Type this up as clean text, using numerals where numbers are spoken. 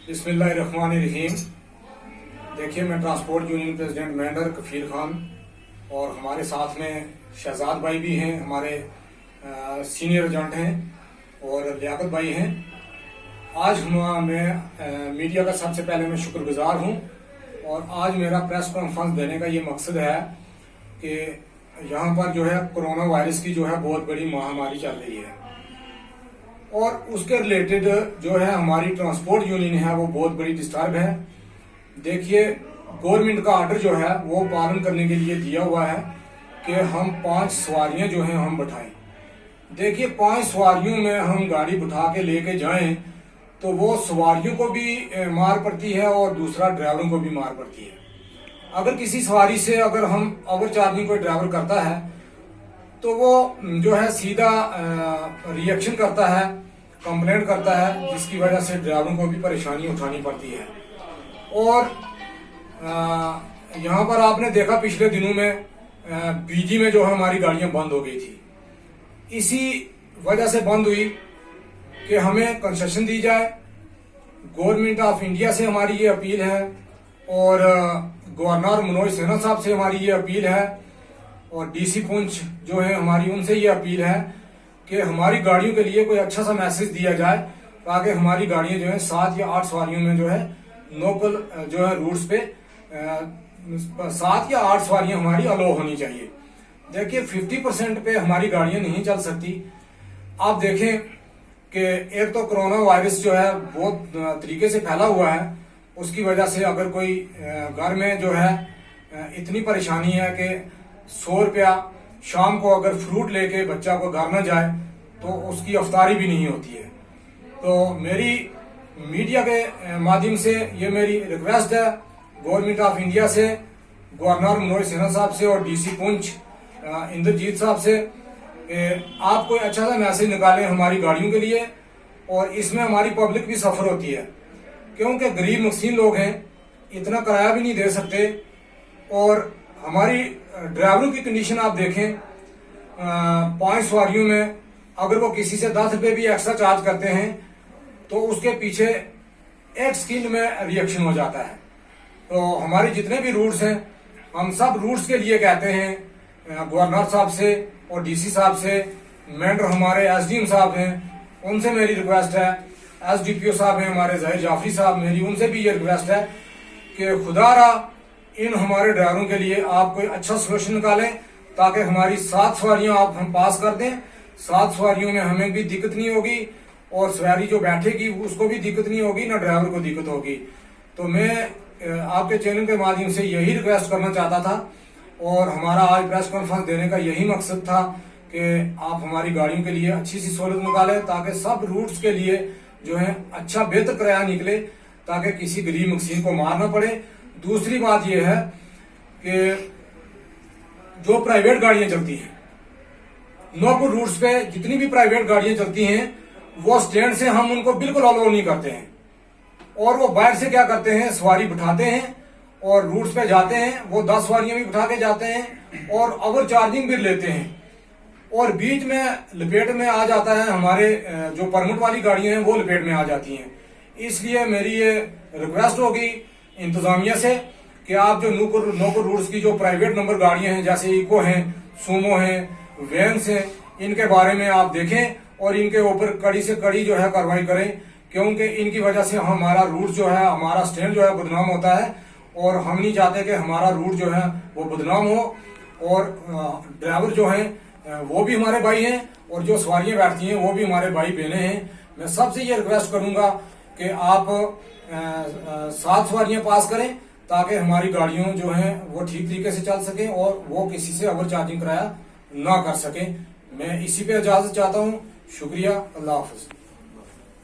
बिस्मिल्लाहिर्रहमानिर्रहीम। देखिए, मैं ट्रांसपोर्ट यूनियन प्रेसिडेंट मेंढर कफील खान और हमारे साथ में शहजाद भाई भी हैं, हमारे सीनियर एजेंट हैं, और लियाकत भाई हैं। आज मैं मीडिया का सबसे पहले मैं शुक्रगुजार हूं, और आज मेरा प्रेस कॉन्फ्रेंस देने का ये मकसद है कि यहाँ पर जो है कोरोना वायरस की जो है बहुत बड़ी महामारी चल रही है, और उसके रिलेटेड जो है हमारी ट्रांसपोर्ट यूनियन है वो बहुत बड़ी डिस्टर्ब है। देखिए, गवर्नमेंट का ऑर्डर जो है वो पालन करने के लिए दिया हुआ है कि हम 5 सवारियां जो हैं हम बैठाएं। देखिए, 5 सवारियों में हम गाड़ी बिठा के लेके जाएं तो वो सवारियों को भी मार पड़ती है और दूसरा ड्राइवरों को भी मार पड़ती है। अगर किसी सवारी से अगर हम ओवर चार्जिंग कोई ड्राइवर करता है तो वो जो है सीधा रिएक्शन करता है, कंप्लेंट करता है, जिसकी वजह से ड्राइवरों को भी परेशानी उठानी पड़ती है। और यहाँ पर आपने देखा पिछले दिनों में बीजी में जो है हमारी गाड़ियां बंद हो गई थी। इसी वजह से बंद हुई कि हमें कंसेशन दी जाए। गवर्नमेंट ऑफ इंडिया से हमारी ये अपील है, और गवर्नर मनोज सिन्हा साहब से हमारी ये अपील है, और डीसी पुंछ जो है हमारी उनसे ये अपील है कि हमारी गाड़ियों के लिए कोई अच्छा सा मैसेज दिया जाए, ताकि हमारी गाड़ियां जो है 7 या 8 सवारियों में जो है लोकल जो है रूट्स पे 7 या 8 सवारियां हमारी अलो होनी चाहिए। देखिए, 50% पे हमारी गाड़ियां नहीं चल सकती। आप देखें कि एक तो कोरोना वायरस जो है बहुत तरीके से फैला हुआ है, उसकी वजह से अगर कोई घर में जो है इतनी परेशानी है कि 100 रुपया शाम को अगर फ्रूट लेके बच्चा को घर न जाए तो उसकी अफ्तारी भी नहीं होती है। तो मेरी मीडिया के माध्यम से ये मेरी रिक्वेस्ट है गवर्नमेंट ऑफ इंडिया से, गवर्नर मनोज सिन्हा साहब से और डीसी पुंछ इंद्रजीत साहब से, आप कोई अच्छा सा मैसेज निकालें हमारी गाड़ियों के लिए। और इसमें हमारी पब्लिक भी सफर होती है, क्योंकि गरीब मस्कीन लोग हैं, इतना किराया भी नहीं दे सकते। और हमारी ड्राइवरों की कंडीशन आप देखें, 5 सवारियों में अगर वो किसी से 10 रुपए भी एक्स्ट्रा चार्ज करते हैं तो उसके पीछे एक सेकंड में रिएक्शन हो जाता है। तो हमारे जितने भी रूट्स हैं, हम सब रूट्स के लिए कहते हैं गवर्नर साहब से और डीसी साहब से, मेंढर हमारे एसडीएम साहब हैं, उनसे मेरी रिक्वेस्ट है, एसडीपीओ साहब हैं हमारे ज़ाहिर जाफरी साहब, मेरी उनसे भी ये रिक्वेस्ट है कि खुदारा इन हमारे ड्राइवरों के लिए आप कोई अच्छा सोल्यूशन निकालें, ताकि हमारी 7 सवारियां आप हम पास कर दें। 7 सवारियों में हमें भी दिक्कत नहीं होगी, और सवारी जो बैठेगी उसको भी दिक्कत नहीं होगी, ना ड्राइवर को दिक्कत होगी। तो मैं आपके चैनल के माध्यम से यही रिक्वेस्ट करना चाहता था, और हमारा आज प्रेस कॉन्फ्रेंस देने का यही मकसद था कि आप हमारी गाड़ियों के लिए अच्छी सी सहूलत निकालें, ताकि सब रूट्स के लिए जो है अच्छा बेहतर किराया निकले, ताकि किसी गरीब मस्कीन को मार ना पड़े। दूसरी बात यह है कि जो प्राइवेट गाड़ियां चलती हैं, नौपुर रूट्स पे जितनी भी प्राइवेट गाड़ियां चलती हैं, वो स्टैंड से हम उनको बिल्कुल अलाउ नहीं करते हैं, और वो बाहर से क्या करते हैं, सवारी बिठाते हैं और रूट्स पे जाते हैं। वो 10 सवारियां भी बिठा के जाते हैं और ओवर चार्जिंग भी लेते हैं, और बीच में लपेट में आ जाता है हमारे जो परमिट वाली गाड़ियां हैं वो लपेट में आ जाती हैं। इसलिए मेरी ये रिक्वेस्ट होगी इंतजामिया से कि आप जो नौकर रूट्स की जो प्राइवेट नंबर गाड़ियां हैं, जैसे इको हैं, सुमो हैं, वैन्स हैं, इनके बारे में आप देखें और इनके ऊपर कड़ी से कड़ी जो है कार्रवाई करें, क्योंकि इनकी वजह से हमारा रूट जो है, हमारा स्टैंड जो है बदनाम होता है, और हम नहीं चाहते कि हमारा रूट जो है वो बदनाम हो। और ड्राइवर जो हैं वो भी हमारे भाई हैं, और जो सवारियां बैठती हैं वो भी हमारे भाई बहनें हैं। मैं सबसे ये रिक्वेस्ट करूंगा कि आप 7 सवारियां पास करें, ताकि हमारी गाड़ियों जो हैं वो ठीक तरीके से चल सकें और वो किसी से ओवर चार्जिंग किराया ना कर सकें। मैं इसी पे इजाजत चाहता हूं। शुक्रिया। अल्लाह हाफिज।